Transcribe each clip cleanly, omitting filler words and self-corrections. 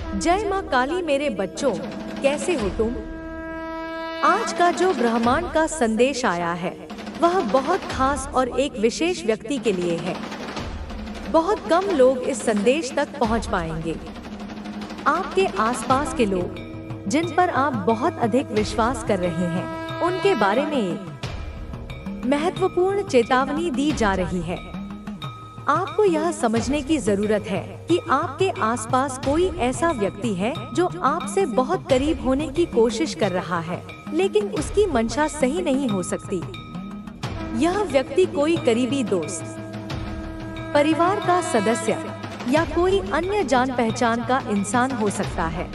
जय माँ काली मेरे बच्चों, कैसे हो तुम। आज का जो ब्रह्मांड का संदेश आया है वह बहुत खास और एक विशेष व्यक्ति के लिए है। बहुत कम लोग इस संदेश तक पहुंच पाएंगे। आपके आसपास के लोग जिन पर आप बहुत अधिक विश्वास कर रहे हैं, उनके बारे में एक महत्वपूर्ण चेतावनी दी जा रही है। आपको यह समझने की जरूरत है कि आपके आसपास कोई ऐसा व्यक्ति है जो आपसे बहुत करीब होने की कोशिश कर रहा है, लेकिन उसकी मंशा सही नहीं हो सकती। यह व्यक्ति कोई करीबी दोस्त, परिवार का सदस्य या कोई अन्य जान पहचान का इंसान हो सकता है।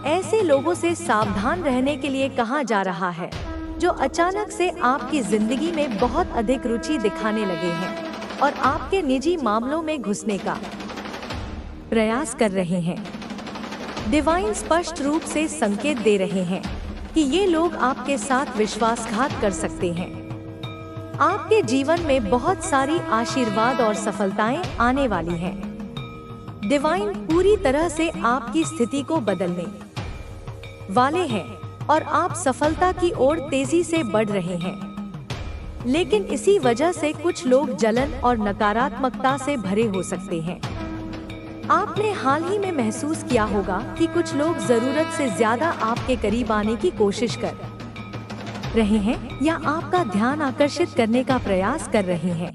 ऐसे लोगों से सावधान रहने के लिए कहा जा रहा है जो अचानक से आपकी जिंदगी में बहुत अधिक रुचि दिखाने लगे हैं और आपके निजी मामलों में घुसने का प्रयास कर रहे हैं। डिवाइन स्पष्ट रूप से संकेत दे रहे हैं कि ये लोग आपके साथ विश्वासघात कर सकते हैं। आपके जीवन में बहुत सारी आशीर्वाद और सफलताएं आने वाली हैं। डिवाइन पूरी तरह से आपकी स्थिति को बदलने वाले हैं और आप सफलता की ओर तेजी से बढ़ रहे हैं। लेकिन इसी वजह से कुछ लोग जलन और नकारात्मकता से भरे हो सकते हैं। आपने हाल ही में महसूस किया होगा कि कुछ लोग जरूरत से ज्यादा आपके करीब आने की कोशिश कर रहे हैं या आपका ध्यान आकर्षित करने का प्रयास कर रहे हैं।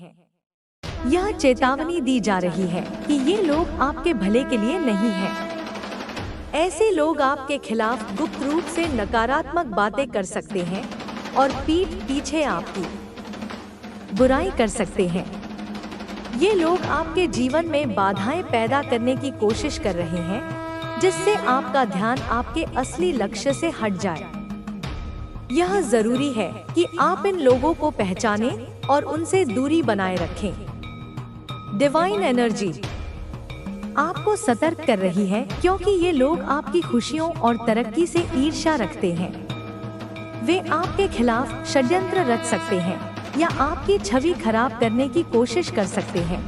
यह चेतावनी दी जा रही है कि ये लोग आपके भले के लिए नहीं हैं। ऐसे लोग आपके खिलाफ गुप्त रूप से नकारात्मक बातें कर सकते हैं और पीठ पीछे आपकी बुराई कर सकते हैं। ये लोग आपके जीवन में बाधाएं पैदा करने की कोशिश कर रहे हैं, जिससे आपका ध्यान आपके असली लक्ष्य से हट जाए। यह जरूरी है कि आप इन लोगों को पहचानें और उनसे दूरी बनाए रखें। डिवाइन एनर्जी आपको सतर्क कर रही है क्योंकि ये लोग आपकी खुशियों और तरक्की से ईर्ष्या रखते हैं। वे आपके खिलाफ षड्यंत्र रच सकते हैं या आपकी छवि खराब करने की कोशिश कर सकते हैं।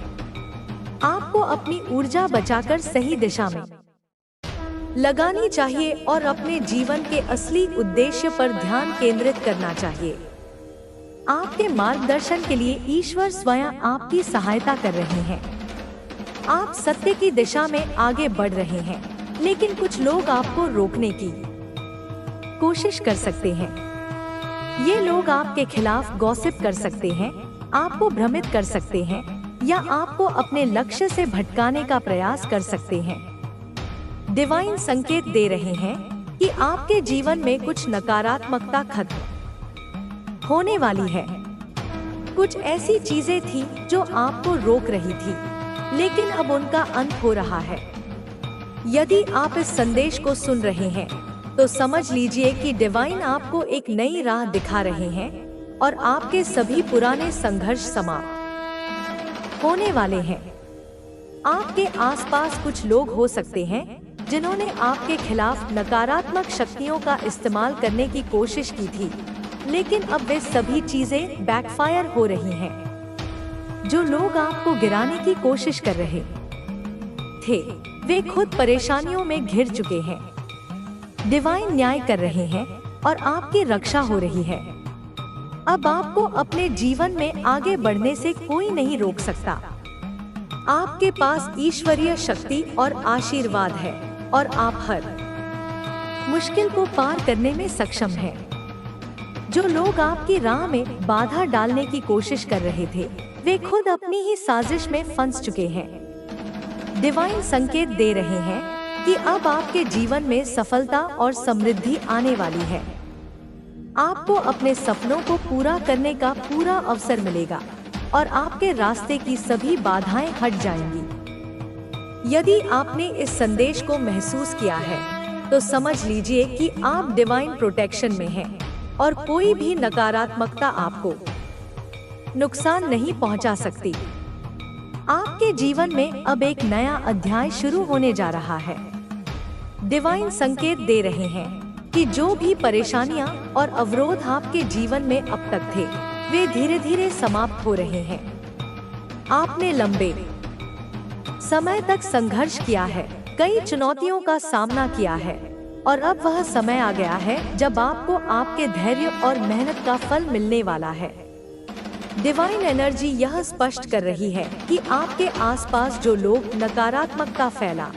आपको अपनी ऊर्जा बचाकर सही दिशा में लगानी चाहिए और अपने जीवन के असली उद्देश्य पर ध्यान केंद्रित करना चाहिए। आपके मार्गदर्शन के लिए ईश्वर स्वयं आपकी सहायता कर रहे हैं। आप सत्य की दिशा में आगे बढ़ रहे हैं, लेकिन कुछ लोग आपको रोकने की कोशिश कर सकते हैं। ये लोग आपके खिलाफ गॉसिप कर सकते हैं, आपको भ्रमित कर सकते हैं या आपको अपने लक्ष्य से भटकाने का प्रयास कर सकते हैं। डिवाइन संकेत दे रहे हैं कि आपके जीवन में कुछ नकारात्मकता खत्म होने वाली है। कुछ ऐसी चीजें थी जो आपको रोक रही थी, लेकिन अब उनका अंत हो रहा है। यदि आप इस संदेश को सुन रहे हैं तो समझ लीजिए कि डिवाइन आपको एक नई राह दिखा रहे हैं और आपके सभी पुराने संघर्ष समाप्त होने वाले हैं। आपके आसपास कुछ लोग हो सकते हैं जिन्होंने आपके खिलाफ नकारात्मक शक्तियों का इस्तेमाल करने की कोशिश की थी, लेकिन अब वे सभी चीजें बैकफायर हो रही हैं। जो लोग आपको गिराने की कोशिश कर रहे थे, वे खुद परेशानियों में घिर चुके हैं। डिवाइन न्याय कर रहे हैं और आपकी रक्षा हो रही है। अब आपको अपने जीवन में आगे बढ़ने से कोई नहीं रोक सकता। आपके पास ईश्वरीय शक्ति और आशीर्वाद है और आप हर मुश्किल को पार करने में सक्षम हैं। जो लोग आपकी राह में बाधा डालने की कोशिश कर रहे थे, वे खुद अपनी ही साजिश में फंस चुके हैं। डिवाइन संकेत दे रहे हैं कि अब आपके जीवन में सफलता और समृद्धि आने वाली है। आपको अपने सपनों को पूरा करने का पूरा अवसर मिलेगा और आपके रास्ते की सभी बाधाएं हट जाएंगी। यदि आपने इस संदेश को महसूस किया है तो समझ लीजिए कि आप डिवाइन प्रोटेक्शन में हैं और कोई भी नकारात्मकता आपको नुकसान नहीं पहुंचा सकती। आपके जीवन में अब एक नया अध्याय शुरू होने जा रहा है। डिवाइन संकेत दे रहे हैं कि जो भी परेशानियां और अवरोध आपके जीवन में अब तक थे, वे धीरे धीरे समाप्त हो रहे हैं। आपने लंबे समय तक संघर्ष किया है कई चुनौतियों का सामना किया है और अब वह समय आ गया है जब आपको आपके धैर्य और मेहनत का फल मिलने वाला है। डिवाइन एनर्जी यह स्पष्ट कर रही है कि आपके आसपास जो लोग नकारात्मकता फैला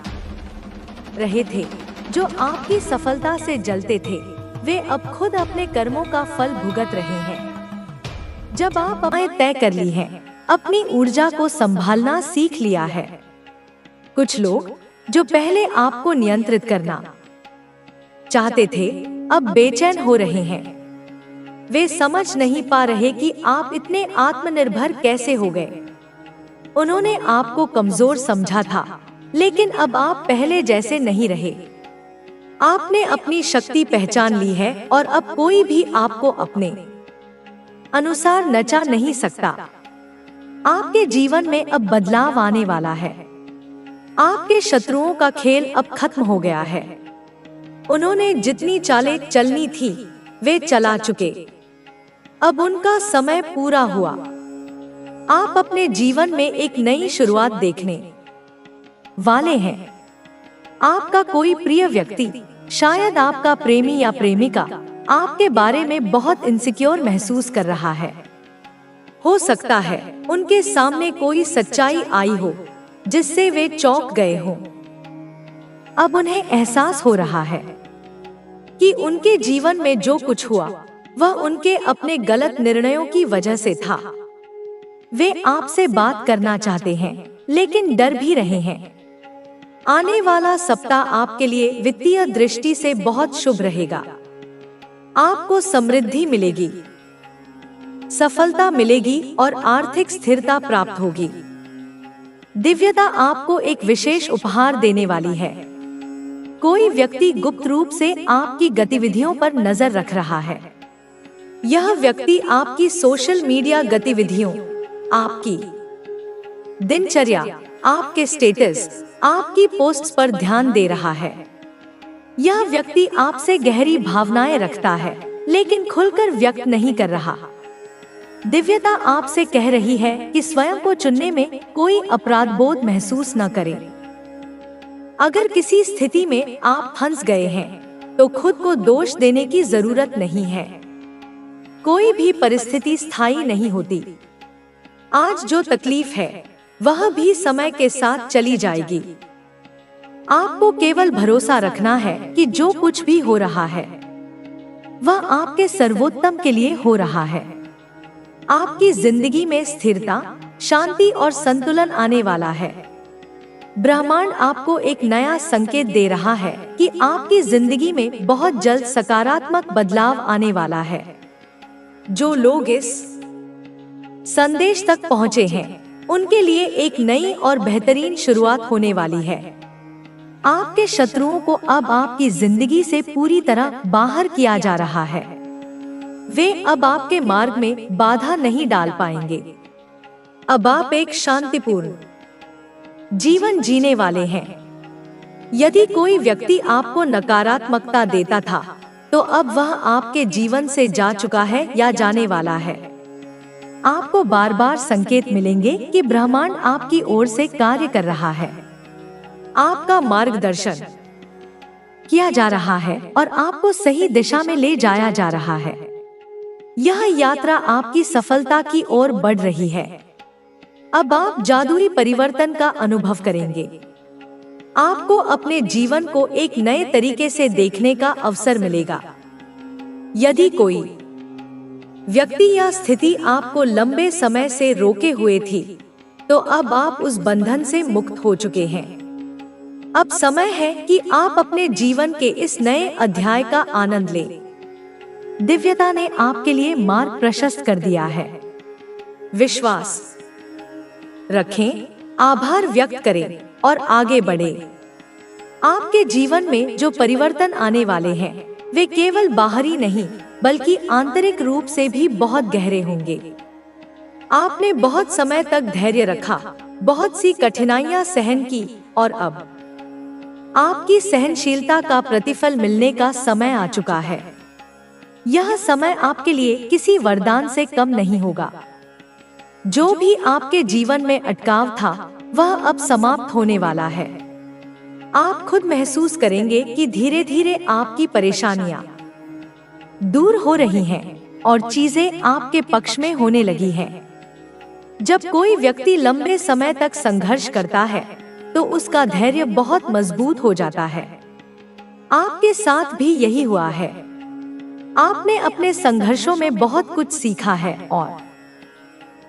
रहे थे, जो आपकी सफलता से जलते थे, वे अब खुद अपने कर्मों का फल भुगत रहे हैं। जब आपने तय कर ली है, अपनी ऊर्जा को संभालना सीख लिया है, कुछ लोग जो पहले आपको नियंत्रित करना चाहते थे, अब बेचैन हो रहे हैं। वे समझ नहीं पा रहे कि आप इतने आत्मनिर्भर कैसे हो गए। उन्होंने आपको कमजोर समझा था, लेकिन अब आप पहले जैसे नहीं रहे। आपने अपनी शक्ति पहचान ली है और अब कोई भी आपको अपने अनुसार नचा नहीं सकता। आपके जीवन में अब बदलाव आने वाला है। आपके शत्रुओं का खेल अब खत्म हो गया है। उन्होंने जितनी चालें चलनी थी, वे चला चुके। अब उनका समय पूरा हुआ। आप अपने जीवन में एक नई शुरुआत देखने वाले हैं। आपका कोई प्रिय व्यक्ति, शायद आपका प्रेमी या प्रेमिका, आपके बारे में बहुत इनसिक्योर महसूस कर रहा है। हो सकता है उनके सामने कोई सच्चाई आई हो जिससे वे चौंक गए हों। अब उन्हें एहसास हो रहा है कि उनके जीवन में जो कुछ हुआ वह उनके अपने गलत निर्णयों की वजह से था। वे आपसे बात करना चाहते हैं, लेकिन डर भी रहे हैं। आने वाला सप्ताह आपके लिए वित्तीय दृष्टि से बहुत शुभ रहेगा। आपको समृद्धि मिलेगी, सफलता मिलेगी और आर्थिक स्थिरता प्राप्त होगी। दिव्यता आपको एक विशेष उपहार देने वाली है। कोई व्यक्ति गुप्त रूप से आपकी गतिविधियों पर नजर रख रहा है। यह व्यक्ति आपकी सोशल मीडिया गतिविधियों, आपकी दिनचर्या, आपके स्टेटस, आपकी पोस्ट्स पर ध्यान दे रहा है। यह व्यक्ति आपसे गहरी भावनाएं रखता है, लेकिन खुलकर व्यक्त नहीं कर रहा। दिव्यता आपसे कह रही है कि स्वयं को चुनने में कोई अपराध बोध महसूस न करें। अगर किसी स्थिति में आप फंस गए हैं, तो खुद को दोष देने की जरूरत नहीं है। कोई भी परिस्थिति स्थायी नहीं होती। आज जो तकलीफ है, वह भी समय के साथ चली जाएगी। आपको केवल भरोसा रखना है कि जो कुछ भी हो रहा है, वह आपके सर्वोत्तम के लिए हो रहा है। आपकी जिंदगी में स्थिरता, शांति और संतुलन आने वाला है। ब्रह्मांड आपको एक नया संकेत दे रहा है कि आपकी जिंदगी में बहुत जल्द सकारात्मक बदलाव आने वाला है। जो लोग इस संदेश तक पहुंचे हैं, उनके लिए एक नई और बेहतरीन शुरुआत होने वाली है। आपके शत्रुओं को अब आपकी जिंदगी से पूरी तरह बाहर किया जा रहा है। वे अब आपके मार्ग में बाधा नहीं डाल पाएंगे। अब आप एक शांतिपूर्ण जीवन जीने वाले हैं। यदि कोई व्यक्ति आपको नकारात्मकता देता था, तो अब वह आपके जीवन से जा चुका है या जाने वाला है। आपको बार बार संकेत मिलेंगे कि ब्रह्मांड आपकी ओर से कार्य कर रहा है। आपका मार्गदर्शन किया जा रहा है और आपको सही दिशा में ले जाया जा रहा है। यह यात्रा आपकी सफलता की ओर बढ़ रही है। अब आप जादुई परिवर्तन का अनुभव करेंगे। आपको अपने जीवन को एक नए तरीके से देखने का अवसर मिलेगा। यदि कोई व्यक्ति या स्थिति आपको लंबे समय से रोके हुए थी, तो अब आप उस बंधन से मुक्त हो चुके हैं। अब समय है कि आप अपने जीवन के इस नए अध्याय का आनंद लें। दिव्यता ने आपके लिए मार्ग प्रशस्त कर दिया है। विश्वास रखें, आभार व्यक्त करें और आगे बढ़ें। आपके जीवन में जो परिवर्तन आने वाले हैं, वे केवल बाहरी नहीं, बल्कि आंतरिक रूप से भी बहुत गहरे होंगे। आपने बहुत समय तक धैर्य रखा, बहुत सी कठिनाइयां सहन की, और अब आपकी सहनशीलता का प्रतिफल मिलने का समय आ चुका है। यह समय आपके लिए किसी वरदान से कम नहीं होगा। जो भी आपके जीवन में अटकाव था, वह अब समाप्त होने वाला है। आप खुद महसूस करेंगे कि धीरे धीरे आपकी परेशानियां दूर हो रही हैं और चीजें आपके पक्ष में होने लगी हैं। जब कोई व्यक्ति लंबे समय तक संघर्ष करता है तो उसका धैर्य बहुत मजबूत हो जाता है। आपके साथ भी यही हुआ है। आपने अपने संघर्षों में बहुत कुछ सीखा है और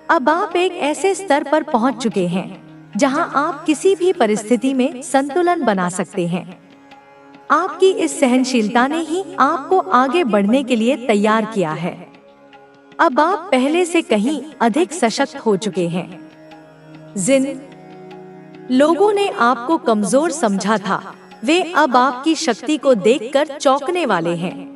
अब आप एक ऐसे स्तर पर पहुंच चुके हैं जहां आप किसी भी परिस्थिति में संतुलन बना सकते हैं। आपकी इस सहनशीलता ने ही आपको आगे बढ़ने के लिए तैयार किया है। अब आप पहले से कहीं अधिक सशक्त हो चुके हैं। जिन लोगों ने आपको कमजोर समझा था, वे अब आपकी शक्ति को देखकर चौंकने वाले हैं।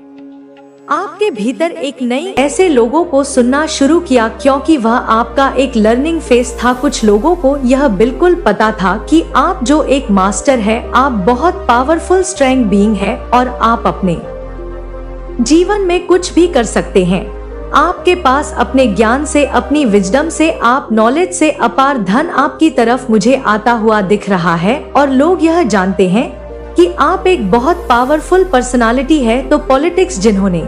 आपके भीतर एक नई ऐसे लोगों को सुनना शुरू किया क्योंकि वह आपका एक लर्निंग फेज था। कुछ लोगों को यह बिल्कुल पता था कि आप जो एक मास्टर है, आप बहुत पावरफुल स्ट्रेंथ बीइंग है और आप अपने जीवन में कुछ भी कर सकते हैं। आपके पास अपने ज्ञान से, अपनी विजडम से, आप नॉलेज से अपार धन आपकी तरफ मुझे आता हुआ दिख रहा है और लोग यह जानते हैं कि आप एक बहुत पावरफुल पर्सनालिटी है। तो पॉलिटिक्स जिन्होंने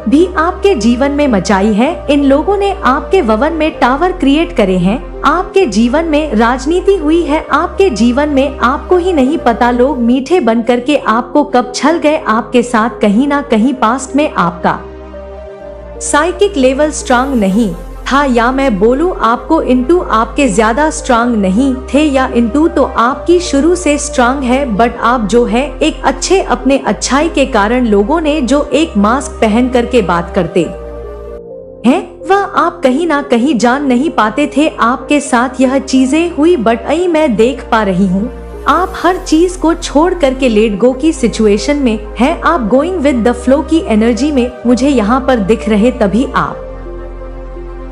भी आपके जीवन में मचाई है, इन लोगों ने आपके भवन में टावर क्रिएट करे हैं। आपके जीवन में राजनीति हुई है, आपके जीवन में आपको ही नहीं पता लोग मीठे बन करके आपको कब छल गए। आपके साथ कहीं ना कहीं पास्ट में आपका साइकिक लेवल स्ट्रांग नहीं था, या मैं बोलूं आपको इनटू आपके ज्यादा स्ट्रांग नहीं थे, या इनटू तो आपकी शुरू से स्ट्रांग है। बट आप जो है एक अच्छे अपने अच्छाई के कारण लोगों ने जो एक मास्क पहन करके बात करते हैं, वह आप कहीं ना कहीं जान नहीं पाते थे। आपके साथ यह चीजें हुई, बट आई मैं देख पा रही हूँ आप हर चीज को छोड़ करके लेट गो की सिचुएशन में हैं। आप गोइंग विद द फ्लो की एनर्जी में मुझे यहाँ पर दिख रहे, तभी आप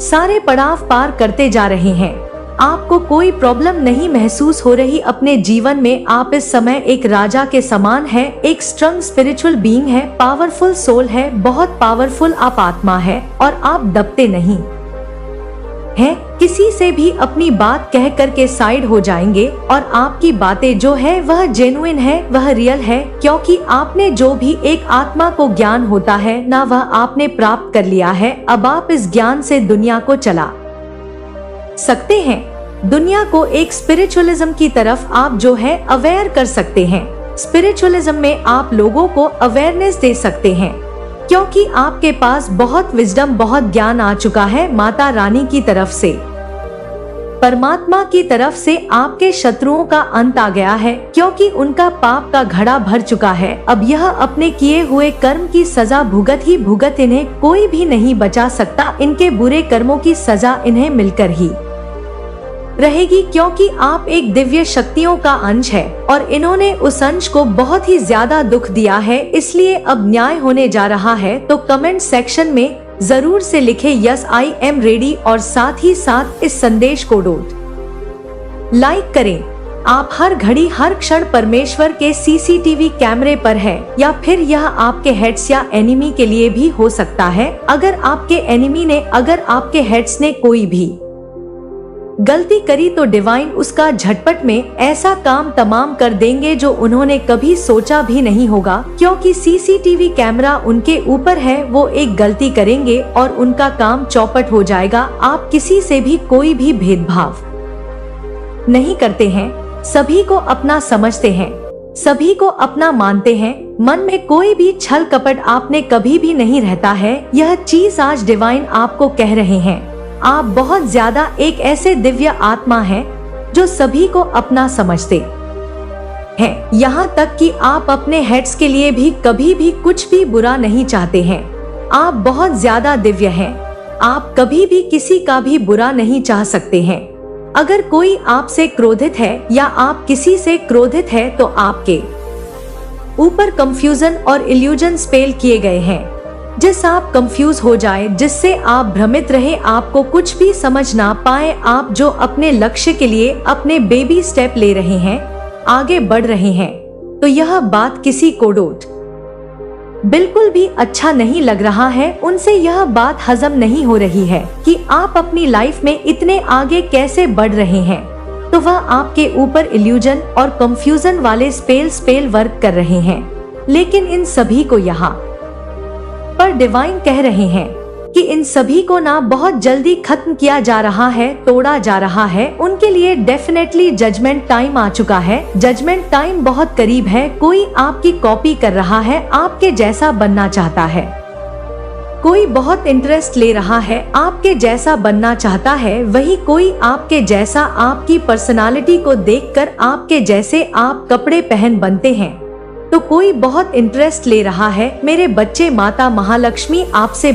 सारे पड़ाव पार करते जा रहे हैं। आपको कोई प्रॉब्लम नहीं महसूस हो रही अपने जीवन में। आप इस समय एक राजा के समान है, एक स्ट्रॉन्ग स्पिरिचुअल बीइंग है, पावरफुल सोल है, बहुत पावरफुल आप आत्मा है और आप दबते नहीं हैं। किसी से भी अपनी बात कह करके साइड हो जाएंगे और आपकी बातें जो है वह जेन्युइन है, वह रियल है, क्योंकि आपने जो भी एक आत्मा को ज्ञान होता है ना, वह आपने प्राप्त कर लिया है। अब आप इस ज्ञान से दुनिया को चला सकते हैं। दुनिया को एक स्पिरिचुअलिज्म की तरफ आप जो है अवेयर कर सकते हैं। स्पिरिचुअलिज्म में आप लोगों को अवेयरनेस दे सकते हैं, क्योंकि आपके पास बहुत विजडम, बहुत ज्ञान आ चुका है माता रानी की तरफ से, परमात्मा की तरफ से। आपके शत्रुओं का अंत आ गया है, क्योंकि उनका पाप का घड़ा भर चुका है। अब यह अपने किए हुए कर्म की सजा भुगत ही भुगत, इन्हें कोई भी नहीं बचा सकता। इनके बुरे कर्मों की सजा इन्हें मिलकर ही रहेगी, क्योंकि आप एक दिव्य शक्तियों का अंश है और इन्होंने उस अंश को बहुत ही ज्यादा दुख दिया है। इसलिए अब न्याय होने जा रहा है। तो कमेंट सेक्शन में जरूर से लिखे यस आई एम रेडी और साथ ही साथ इस संदेश को लाइक करें। आप हर घड़ी हर क्षण परमेश्वर के सीसीटीवी कैमरे पर है, या फिर यह आपके हेड्स या एनिमी के लिए भी हो सकता है। अगर आपके एनिमी ने, अगर आपके हेड्स ने कोई भी गलती करी तो डिवाइन उसका झटपट में ऐसा काम तमाम कर देंगे जो उन्होंने कभी सोचा भी नहीं होगा, क्योंकि सीसीटीवी कैमरा उनके ऊपर है। वो एक गलती करेंगे और उनका काम चौपट हो जाएगा। आप किसी से भी कोई भी भेदभाव नहीं करते हैं, सभी को अपना समझते हैं, सभी को अपना मानते हैं। मन में कोई भी छल कपट आपने कभी भी नहीं रहता है। यह चीज आज डिवाइन आपको कह रहे हैं। आप बहुत ज्यादा एक ऐसे दिव्य आत्मा हैं जो सभी को अपना समझते हैं, यहाँ तक कि आप अपने हेड्स के लिए भी कभी भी कुछ भी बुरा नहीं चाहते हैं। आप बहुत ज्यादा दिव्य हैं। आप कभी भी किसी का भी बुरा नहीं चाह सकते हैं। अगर कोई आपसे क्रोधित है या आप किसी से क्रोधित है तो आपके ऊपर कंफ्यूजन और इल्यूजन स्पेल किए गए हैं, जिस आप कंफ्यूज हो जाए, जिससे आप भ्रमित रहे, आपको कुछ भी समझ ना पाए। आप जो अपने लक्ष्य के लिए अपने बेबी स्टेप ले रहे हैं, आगे बढ़ रहे हैं, तो यह बात किसी को बिल्कुल भी अच्छा नहीं लग रहा है। उनसे यह बात हजम नहीं हो रही है कि आप अपनी लाइफ में इतने आगे कैसे बढ़ रहे हैं। तो वह आपके ऊपर इल्यूजन और कंफ्यूजन वाले स्पेल वर्क कर रहे हैं। लेकिन इन सभी को यहाँ पर डिवाइन कह रहे हैं कि इन सभी को ना बहुत जल्दी खत्म किया जा रहा है, तोड़ा जा रहा है। उनके लिए डेफिनेटली जजमेंट टाइम आ चुका है। जजमेंट टाइम बहुत करीब है। कोई आपकी कॉपी कर रहा है, आपके जैसा बनना चाहता है। कोई बहुत इंटरेस्ट ले रहा है, आपके जैसा बनना चाहता है। वही कोई आपके जैसा आपकी पर्सनालिटी को देखकर आपके जैसे आप कपड़े पहन बनते हैं। तो कोई बहुत इंटरेस्ट ले रहा है। मेरे बच्चे, माता महालक्ष्मी आपसे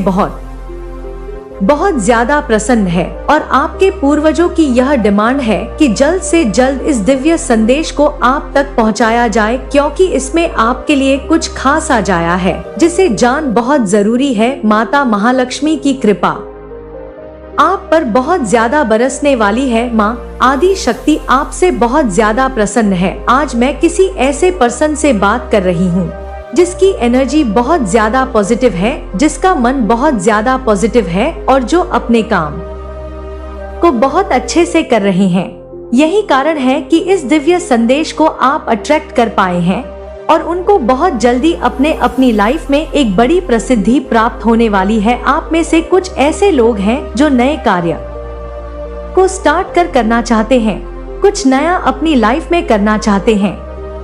बहुत ज्यादा प्रसन्न है और आपके पूर्वजों की यह डिमांड है कि जल्द से जल्द इस दिव्य संदेश को आप तक पहुंचाया जाए, क्योंकि इसमें आपके लिए कुछ खास आ जाया है जिसे जान बहुत जरूरी है। माता महालक्ष्मी की कृपा आप पर बहुत ज्यादा बरसने वाली है। माँ आदि शक्ति आपसे बहुत ज्यादा प्रसन्न है। आज मैं किसी ऐसे पर्सन से बात कर रही हूँ जिसकी एनर्जी बहुत ज्यादा पॉजिटिव है, जिसका मन बहुत ज्यादा पॉजिटिव है और जो अपने काम को बहुत अच्छे से कर रहे हैं। यही कारण है कि इस दिव्य संदेश को आप अट्रैक्ट कर पाए हैं और उनको बहुत जल्दी अपनी लाइफ में एक बड़ी प्रसिद्धि प्राप्त होने वाली है। आप में से कुछ ऐसे लोग हैं जो नए कार्य को स्टार्ट करना चाहते हैं, कुछ नया अपनी लाइफ में करना चाहते हैं।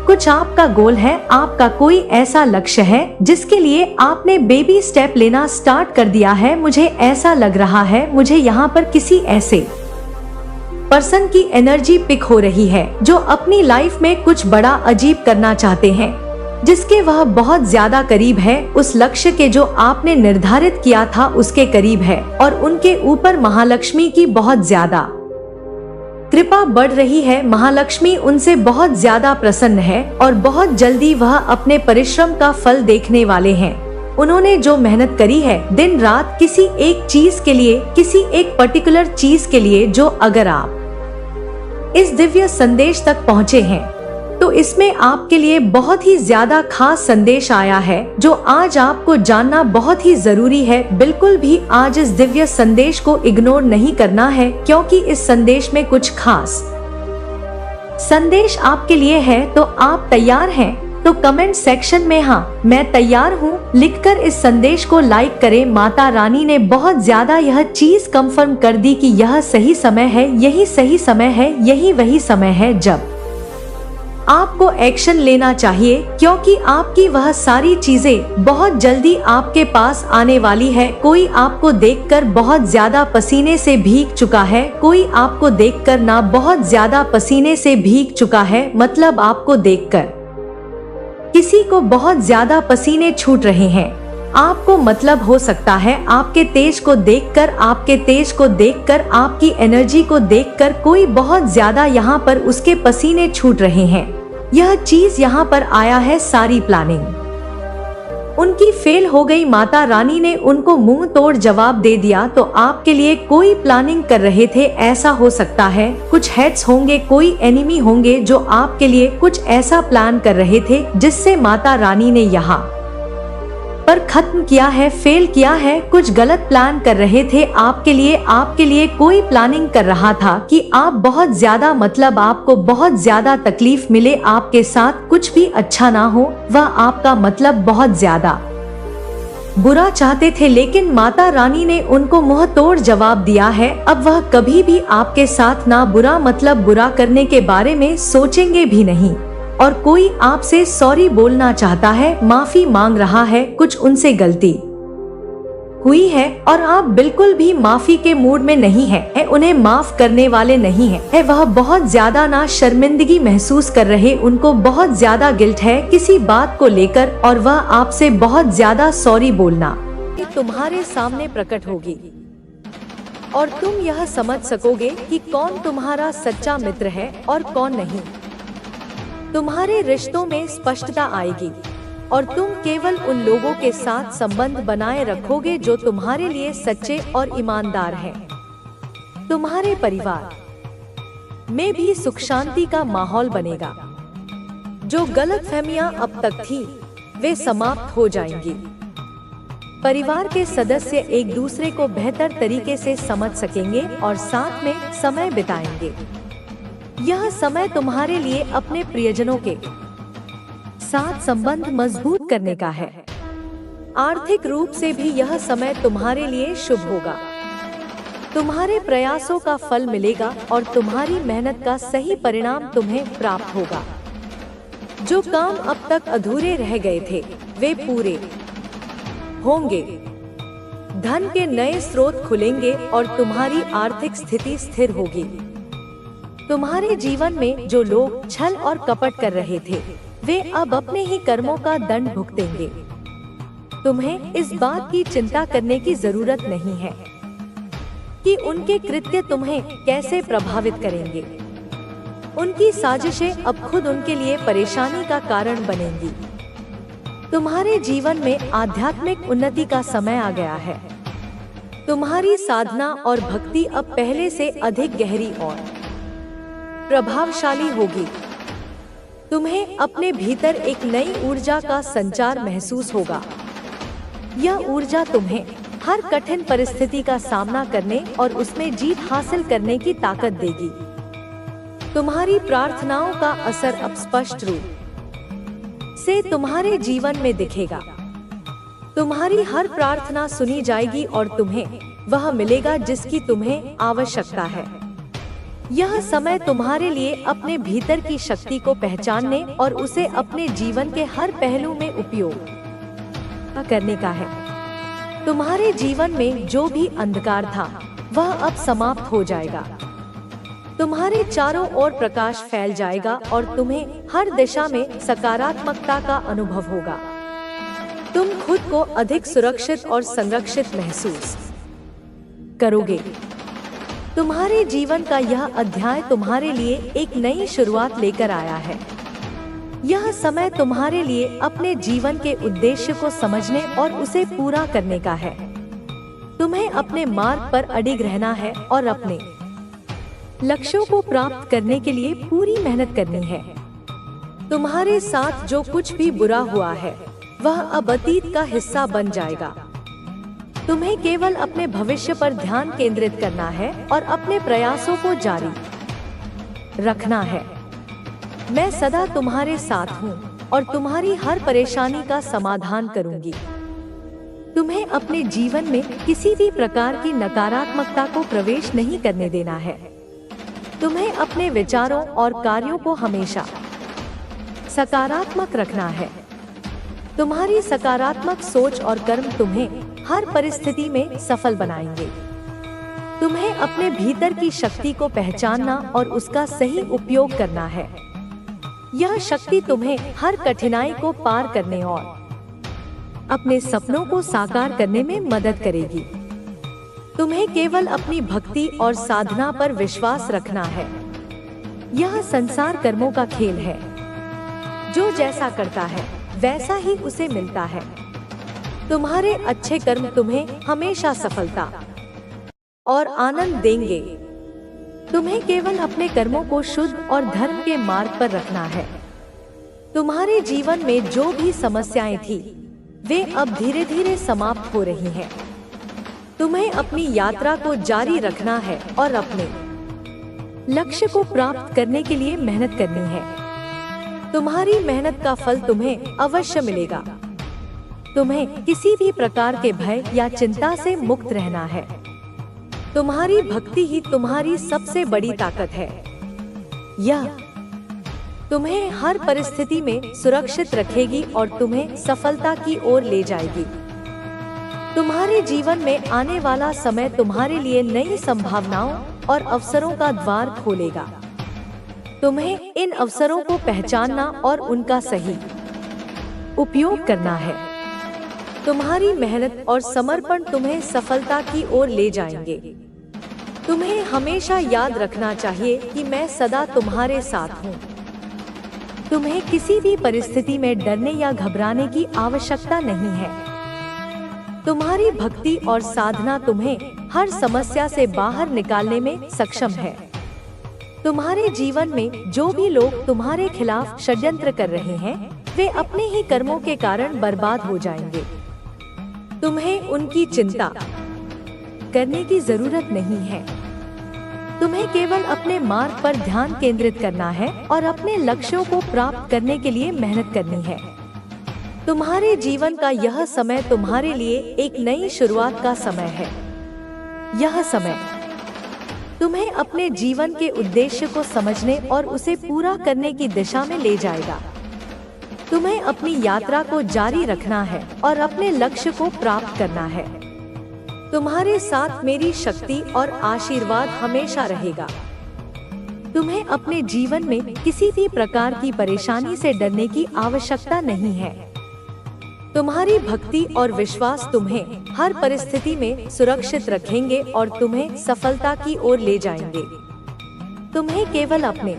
कुछ आपका गोल है, आपका कोई ऐसा लक्ष्य है जिसके लिए आपने बेबी स्टेप लेना स्टार्ट कर दिया है। मुझे ऐसा लग रहा है, मुझे यहाँ पर किसी ऐसे पर्सन की एनर्जी पिक हो रही है जो अपनी लाइफ में कुछ बड़ा अजीब करना चाहते हैं, जिसके वह बहुत ज्यादा करीब है। उस लक्ष्य के जो आपने निर्धारित किया था उसके करीब है और उनके ऊपर महालक्ष्मी की बहुत ज्यादा कृपा बढ़ रही है। महालक्ष्मी उनसे बहुत ज्यादा प्रसन्न है और बहुत जल्दी वह अपने परिश्रम का फल देखने वाले हैं। उन्होंने जो मेहनत करी है दिन रात किसी एक चीज के लिए, किसी एक पर्टिकुलर चीज के लिए, जो अगर आप इस दिव्य संदेश तक पहुँचे हैं तो इसमें आपके लिए बहुत ही ज्यादा खास संदेश आया है जो आज आपको जानना बहुत ही जरूरी है। बिल्कुल भी आज इस दिव्य संदेश को इग्नोर नहीं करना है, क्योंकि इस संदेश में कुछ खास संदेश आपके लिए है। तो आप तैयार हैं? तो कमेंट सेक्शन में हाँ मैं तैयार हूँ लिखकर इस संदेश को लाइक करें। माता रानी ने बहुत ज्यादा यह चीज कंफर्म कर दी कि यह सही समय है, यही सही समय है, यही वही समय है जब आपको एक्शन लेना चाहिए, क्योंकि आपकी वह सारी चीजें बहुत जल्दी आपके पास आने वाली है। कोई आपको देखकर बहुत ज्यादा पसीने से भीग चुका है, कोई आपको देखकर ना बहुत ज्यादा पसीने से भीग चुका है, मतलब आपको देखकर किसी को बहुत ज्यादा पसीने छूट रहे हैं। आपको मतलब हो सकता है आपके तेज को देखकर, आपके तेज को देखकर, आपकी एनर्जी को देखकर कोई बहुत ज्यादा यहाँ पर उसके पसीने छूट रहे हैं। यह चीज यहाँ पर आया है, सारी प्लानिंग उनकी फेल हो गई। माता रानी ने उनको मुंह तोड़ जवाब दे दिया। तो आपके लिए कोई प्लानिंग कर रहे थे, ऐसा हो सकता है कुछ हेड्स होंगे, कोई एनिमी होंगे जो आपके लिए कुछ ऐसा प्लान कर रहे थे जिससे माता रानी ने यहाँ पर खत्म किया है, फेल किया है। कुछ गलत प्लान कर रहे थे आपके लिए कोई प्लानिंग कर रहा था कि आप बहुत ज्यादा, मतलब आपको बहुत ज्यादा तकलीफ मिले, आपके साथ कुछ भी अच्छा ना हो, वह आपका मतलब बहुत ज्यादा बुरा चाहते थे। लेकिन माता रानी ने उनको मुंह तोड़ जवाब दिया है, अब वह कभी भी आपके साथ ना बुरा, मतलब बुरा करने के बारे में सोचेंगे भी नहीं। और कोई आपसे सॉरी बोलना चाहता है, माफी मांग रहा है, कुछ उनसे गलती हुई है और आप बिल्कुल भी माफी के मूड में नहीं है, उन्हें माफ करने वाले नहीं है। वह बहुत ज्यादा ना शर्मिंदगी महसूस कर रहे, उनको बहुत ज्यादा गिल्ट है किसी बात को लेकर और वह आपसे बहुत ज्यादा सॉरी बोलना तुम्हारे सामने प्रकट होगी और तुम यह समझ सकोगे कि कौन तुम्हारा सच्चा मित्र है और कौन नहीं। तुम्हारे रिश्तों में स्पष्टता आएगी और तुम केवल उन लोगों के साथ संबंध बनाए रखोगे जो तुम्हारे लिए सच्चे और ईमानदार हैं। तुम्हारे परिवार में भी सुख शांति का माहौल बनेगा। जो गलतफहमियां अब तक थी वे समाप्त हो जाएंगी। परिवार के सदस्य एक दूसरे को बेहतर तरीके से समझ सकेंगे और साथ में समय बिताएंगे। यह समय तुम्हारे लिए अपने प्रियजनों के साथ संबंध मजबूत करने का है। आर्थिक रूप से भी यह समय तुम्हारे लिए शुभ होगा। तुम्हारे प्रयासों का फल मिलेगा और तुम्हारी मेहनत का सही परिणाम तुम्हें प्राप्त होगा। जो काम अब तक अधूरे रह गए थे वे पूरे होंगे। धन के नए स्रोत खुलेंगे और तुम्हारी आर्थिक स्थिति स्थिर होगी। तुम्हारे जीवन में जो लोग छल और कपट कर रहे थे वे अब अपने ही कर्मों का दंड भुगतेंगे। तुम्हें इस बात की चिंता करने की जरूरत नहीं है कि उनके कृत्य तुम्हें कैसे प्रभावित करेंगे। उनकी साजिशें अब खुद उनके लिए परेशानी का कारण बनेंगी। तुम्हारे जीवन में आध्यात्मिक उन्नति का समय आ गया है। तुम्हारी साधना और भक्ति अब पहले से अधिक गहरी और प्रभावशाली होगी। तुम्हें अपने भीतर एक नई ऊर्जा का संचार महसूस होगा। यह ऊर्जा तुम्हें हर कठिन परिस्थिति का सामना करने और उसमें जीत हासिल करने की ताकत देगी। तुम्हारी प्रार्थनाओं का असर अब स्पष्ट रूप से तुम्हारे जीवन में दिखेगा। तुम्हारी हर प्रार्थना सुनी जाएगी और तुम्हें वह मिलेगा जिसकी तुम्हें आवश्यकता है। यह समय तुम्हारे लिए अपने भीतर की शक्ति को पहचानने और उसे अपने जीवन के हर पहलू में उपयोग करने का है। तुम्हारे जीवन में जो भी अंधकार था वह अब समाप्त हो जाएगा। तुम्हारे चारों ओर प्रकाश फैल जाएगा और तुम्हें हर दिशा में सकारात्मकता का अनुभव होगा। तुम खुद को अधिक सुरक्षित और संरक्षित महसूस करोगे। तुम्हारे जीवन का यह अध्याय तुम्हारे लिए एक नई शुरुआत लेकर आया है। यह समय तुम्हारे लिए अपने जीवन के उद्देश्य को समझने और उसे पूरा करने का है। तुम्हें अपने मार्ग पर अडिग रहना है और अपने लक्ष्यों को प्राप्त करने के लिए पूरी मेहनत करनी है। तुम्हारे साथ जो कुछ भी बुरा हुआ है वह अब अतीत का हिस्सा बन जाएगा। तुम्हें केवल अपने भविष्य पर ध्यान केंद्रित करना है और अपने प्रयासों को जारी रखना है। मैं सदा तुम्हारे साथ हूँ और तुम्हारी हर परेशानी का समाधान करूँगी। तुम्हें अपने जीवन में किसी भी प्रकार की नकारात्मकता को प्रवेश नहीं करने देना है। तुम्हें अपने विचारों और कार्यों को हमेशा सकारात्मक रखना है। तुम्हारी सकारात्मक सोच और कर्म तुम्हें हर परिस्थिति में सफल बनाएंगे। तुम्हें अपने भीतर की शक्ति को पहचानना और उसका सही उपयोग करना है। यह शक्ति तुम्हें हर कठिनाई को पार करने और अपने सपनों को साकार करने में मदद करेगी। तुम्हें केवल अपनी भक्ति और साधना पर विश्वास रखना है। यह संसार कर्मों का खेल है। जो जैसा करता है वैसा ही उसे मिलता है। तुम्हारे अच्छे कर्म तुम्हें हमेशा सफलता और आनंद देंगे। तुम्हें केवल अपने कर्मों को शुद्ध और धर्म के मार्ग पर रखना है। तुम्हारे जीवन में जो भी समस्याएं थी वे अब धीरे धीरे समाप्त हो रही हैं। तुम्हें अपनी यात्रा को जारी रखना है और अपने लक्ष्य को प्राप्त करने के लिए मेहनत करनी है। तुम्हारी मेहनत का फल तुम्हें अवश्य मिलेगा। तुम्हें किसी भी प्रकार के भय या चिंता से मुक्त रहना है। तुम्हारी भक्ति ही तुम्हारी सबसे बड़ी ताकत है। यह तुम्हें हर परिस्थिति में सुरक्षित रखेगी और तुम्हें सफलता की ओर ले जाएगी। तुम्हारे जीवन में आने वाला समय तुम्हारे लिए नई संभावनाओं और अवसरों का द्वार खोलेगा। तुम्हें इन अवसरों को पहचानना और उनका सही उपयोग करना है। तुम्हारी मेहनत और समर्पण तुम्हें सफलता की ओर ले जाएंगे। तुम्हें हमेशा याद रखना चाहिए कि मैं सदा तुम्हारे साथ हूँ। तुम्हें किसी भी परिस्थिति में डरने या घबराने की आवश्यकता नहीं है। तुम्हारी भक्ति और साधना तुम्हें हर समस्या से बाहर निकालने में सक्षम है। तुम्हारे जीवन में जो भी लोग तुम्हारे खिलाफ षड्यंत्र कर रहे हैं वे अपने ही कर्मों के कारण बर्बाद हो जाएंगे। तुम्हें उनकी चिंता करने की जरूरत नहीं है। तुम्हें केवल अपने मार्ग पर ध्यान केंद्रित करना है और अपने लक्ष्यों को प्राप्त करने के लिए मेहनत करनी है। तुम्हारे जीवन का यह समय तुम्हारे लिए एक नई शुरुआत का समय है। यह समय तुम्हें अपने जीवन के उद्देश्य को समझने और उसे पूरा करने की दिशा में ले जाएगा। तुम्हें अपनी यात्रा को जारी रखना है और अपने लक्ष्य को प्राप्त करना है। तुम्हारे साथ मेरी शक्ति और आशीर्वाद हमेशा रहेगा। तुम्हें अपने जीवन में किसी भी प्रकार की परेशानी से डरने की आवश्यकता नहीं है। तुम्हारी भक्ति और विश्वास तुम्हें हर परिस्थिति में सुरक्षित रखेंगे और तुम्हें सफलता की ओर ले जाएंगे। तुम्हें केवल अपने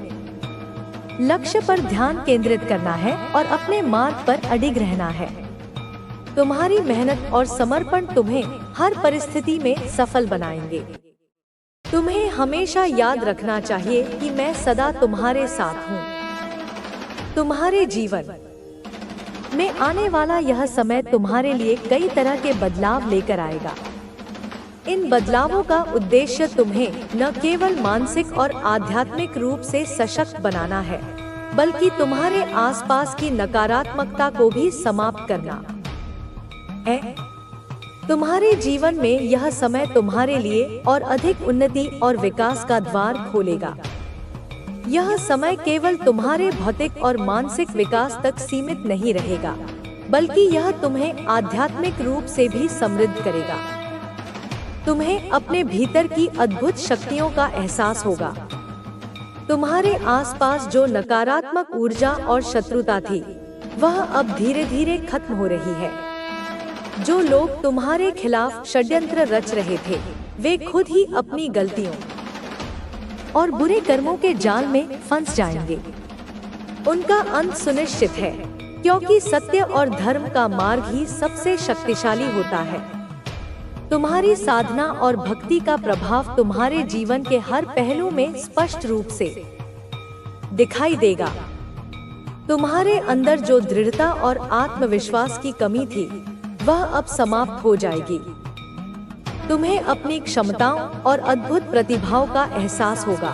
लक्ष्य पर ध्यान केंद्रित करना है और अपने मार्ग पर अडिग रहना है। तुम्हारी मेहनत और समर्पण तुम्हें हर परिस्थिति में सफल बनाएंगे। तुम्हें हमेशा याद रखना चाहिए कि मैं सदा तुम्हारे साथ हूँ। तुम्हारे जीवन में आने वाला यह समय तुम्हारे लिए कई तरह के बदलाव लेकर आएगा। इन बदलावों का उद्देश्य तुम्हें न केवल मानसिक और आध्यात्मिक रूप से सशक्त बनाना है, बल्कि तुम्हारे आसपास की नकारात्मकता को भी समाप्त करना है। तुम्हारे जीवन में यह समय तुम्हारे लिए और अधिक उन्नति और विकास का द्वार खोलेगा। यह समय केवल तुम्हारे भौतिक और मानसिक विकास तक सीमित नहीं रहेगा, बल्कि यह तुम्हें आध्यात्मिक रूप से भी समृद्ध करेगा। तुम्हें अपने भीतर की अद्भुत शक्तियों का एहसास होगा। तुम्हारे आसपास जो नकारात्मक ऊर्जा और शत्रुता थी, वह अब धीरे धीरे खत्म हो रही है। जो लोग तुम्हारे खिलाफ षड्यंत्र रच रहे थे, वे खुद ही अपनी गलतियों और बुरे कर्मों के जाल में फंस जाएंगे। उनका अंत सुनिश्चित है, क्योंकि सत्य और धर्म का मार्ग ही सबसे शक्तिशाली होता है। तुम्हारी साधना और भक्ति का प्रभाव तुम्हारे जीवन के हर पहलू में स्पष्ट रूप से दिखाई देगा। तुम्हारे अंदर जो दृढ़ता और आत्मविश्वास की कमी थी, वह अब समाप्त हो जाएगी। तुम्हें अपनी क्षमताओं और अद्भुत प्रतिभाओं का एहसास होगा।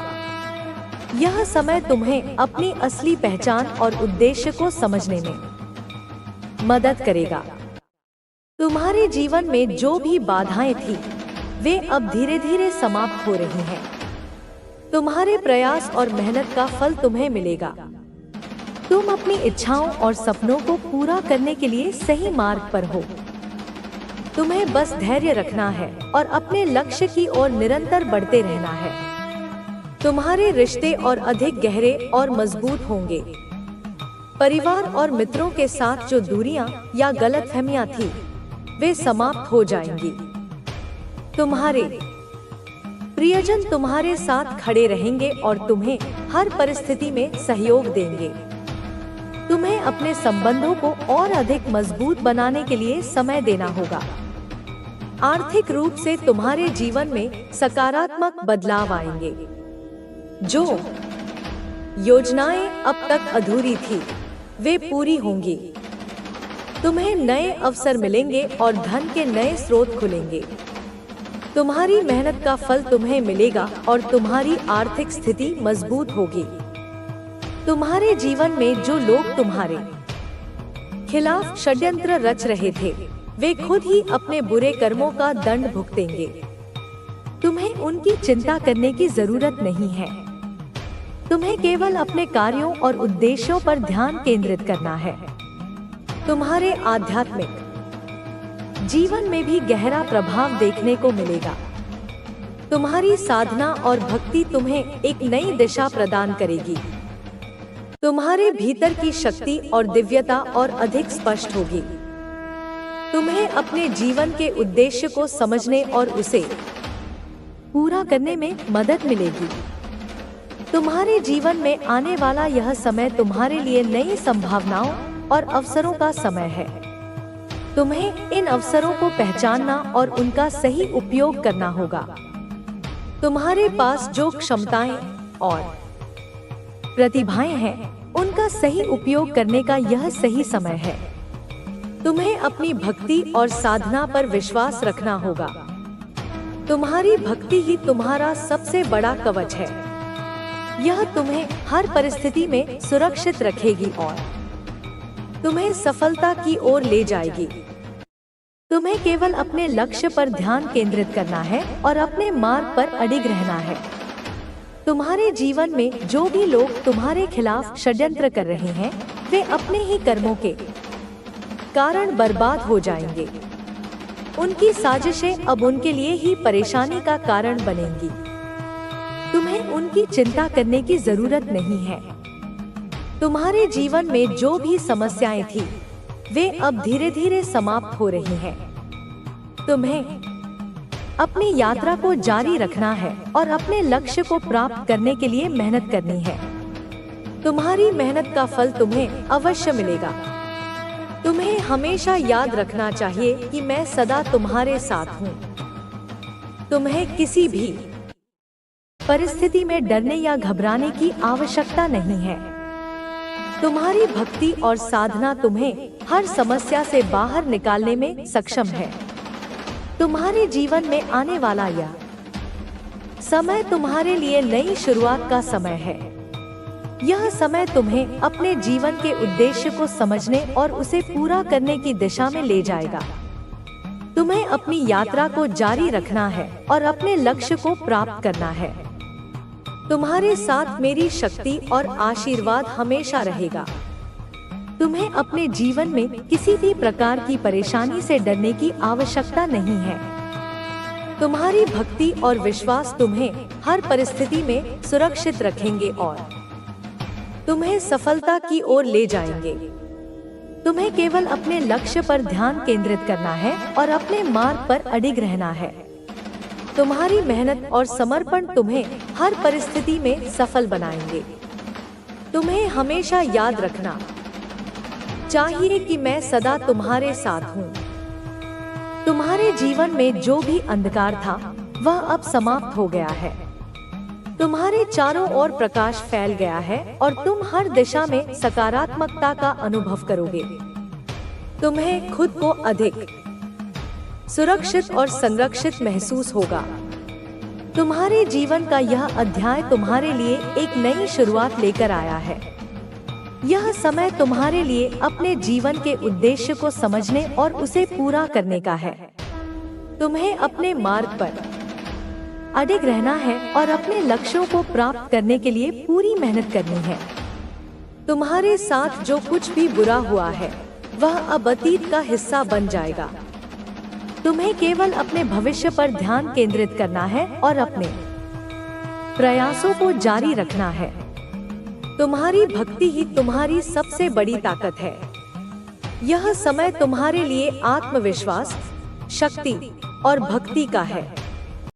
यह समय तुम्हें अपनी असली पहचान और उद्देश्य को समझने में मदद करेगा। तुम्हारे जीवन में जो भी बाधाएं थी, वे अब धीरे धीरे समाप्त हो रही हैं। तुम्हारे प्रयास और मेहनत का फल तुम्हें मिलेगा। तुम अपनी इच्छाओं और सपनों को पूरा करने के लिए सही मार्ग पर हो। तुम्हें बस धैर्य रखना है और अपने लक्ष्य की ओर निरंतर बढ़ते रहना है। तुम्हारे रिश्ते और अधिक गहरे और मजबूत होंगे। परिवार और मित्रों के साथ जो दूरियां या गलतफहमियां थी, वे समाप्त हो जाएंगी। तुम्हारे प्रियजन तुम्हारे साथ खड़े रहेंगे और तुम्हें हर परिस्थिति में सहयोग देंगे। तुम्हें अपने संबंधों को और अधिक मजबूत बनाने के लिए समय देना होगा। आर्थिक रूप से तुम्हारे जीवन में सकारात्मक बदलाव आएंगे। जो योजनाएं अब तक अधूरी थी, वे पूरी होंगी। तुम्हें नए अवसर मिलेंगे और धन के नए स्रोत खुलेंगे। तुम्हारी मेहनत का फल तुम्हें मिलेगा और तुम्हारी आर्थिक स्थिति मजबूत होगी। तुम्हारे जीवन में जो लोग तुम्हारे खिलाफ षड्यंत्र रच रहे थे, वे खुद ही अपने बुरे कर्मों का दंड भुगतेंगे। तुम्हें उनकी चिंता करने की जरूरत नहीं है। तुम्हें केवल अपने कार्यों और उद्देश्यों पर ध्यान केंद्रित करना है। तुम्हारे आध्यात्मिक जीवन में भी गहरा प्रभाव देखने को मिलेगा। तुम्हारी साधना और भक्ति तुम्हें एक नई दिशा प्रदान करेगी। तुम्हारे भीतर की शक्ति और दिव्यता और अधिक स्पष्ट होगी। तुम्हें अपने जीवन के उद्देश्य को समझने और उसे पूरा करने में मदद मिलेगी। तुम्हारे जीवन में आने वाला यह समय तुम्हारे लिए नई संभावनाओं और अवसरों का समय है। तुम्हें इन अवसरों को पहचानना और उनका सही उपयोग करना होगा। तुम्हारे पास जो क्षमताएं और प्रतिभाएं हैं, उनका सही उपयोग करने का यह सही समय है। तुम्हें अपनी भक्ति और साधना पर विश्वास रखना होगा। तुम्हारी भक्ति ही तुम्हारा सबसे बड़ा कवच है। यह तुम्हें हर परिस्थिति में सुरक्षित रखेगी और तुम्हें सफलता की ओर ले जाएगी। तुम्हें केवल अपने लक्ष्य पर ध्यान केंद्रित करना है और अपने मार्ग पर अडिग रहना है। तुम्हारे जीवन में जो भी लोग तुम्हारे खिलाफ षड्यंत्र कर रहे हैं, वे अपने ही कर्मों के कारण बर्बाद हो जाएंगे। उनकी साजिशें अब उनके लिए ही परेशानी का कारण बनेंगी। तुम्हें उनकी चिंता करने की जरूरत नहीं है। तुम्हारे जीवन में जो भी समस्याएं थी, वे अब धीरे धीरे समाप्त हो रही हैं। तुम्हें अपनी यात्रा को जारी रखना है और अपने लक्ष्य को प्राप्त करने के लिए मेहनत करनी है। तुम्हारी मेहनत का फल तुम्हें अवश्य मिलेगा। तुम्हें हमेशा याद रखना चाहिए कि मैं सदा तुम्हारे साथ हूँ। तुम्हें किसी भी परिस्थिति में डरने या घबराने की आवश्यकता नहीं है। तुम्हारी भक्ति और साधना तुम्हें हर समस्या से बाहर निकालने में सक्षम है। तुम्हारे जीवन में आने वाला यह समय तुम्हारे लिए नई शुरुआत का समय है। यह समय तुम्हें अपने जीवन के उद्देश्य को समझने और उसे पूरा करने की दिशा में ले जाएगा। तुम्हें अपनी यात्रा को जारी रखना है और अपने लक्ष्य को प्राप्त करना है। तुम्हारे साथ मेरी शक्ति और आशीर्वाद हमेशा रहेगा। तुम्हें अपने जीवन में किसी भी प्रकार की परेशानी से डरने की आवश्यकता नहीं है। तुम्हारी भक्ति और विश्वास तुम्हें हर परिस्थिति में सुरक्षित रखेंगे और तुम्हें सफलता की ओर ले जाएंगे। तुम्हें केवल अपने लक्ष्य पर ध्यान केंद्रित करना है और अपने मार्ग पर अडिग रहना है। तुम्हारी मेहनत और समर्पण तुम्हें हर परिस्थिति में सफल बनाएंगे। तुम्हें हमेशा याद रखना चाहिए कि मैं सदा तुम्हारे साथ हूँ। तुम्हारे जीवन में जो भी अंधकार था, वह अब समाप्त हो गया है। तुम्हारे चारों ओर प्रकाश फैल गया है और तुम हर दिशा में सकारात्मकता का अनुभव करोगे। तुम्हें खुद को अधिक सुरक्षित और संरक्षित महसूस होगा। तुम्हारे जीवन का यह अध्याय तुम्हारे लिए एक नई शुरुआत लेकर आया है। यह समय तुम्हारे लिए अपने जीवन के उद्देश्य को समझने और उसे पूरा करने का है। तुम्हें अपने मार्ग पर अडिग रहना है और अपने लक्ष्यों को प्राप्त करने के लिए पूरी मेहनत करनी है। तुम्हारे साथ जो कुछ भी बुरा हुआ है, वह अब अतीत का हिस्सा बन जाएगा। तुम्हें केवल अपने भविष्य पर ध्यान केंद्रित करना है और अपने प्रयासों को जारी रखना है। तुम्हारी भक्ति ही तुम्हारी सबसे बड़ी ताकत है। यह समय तुम्हारे लिए आत्मविश्वास, शक्ति और भक्ति का है।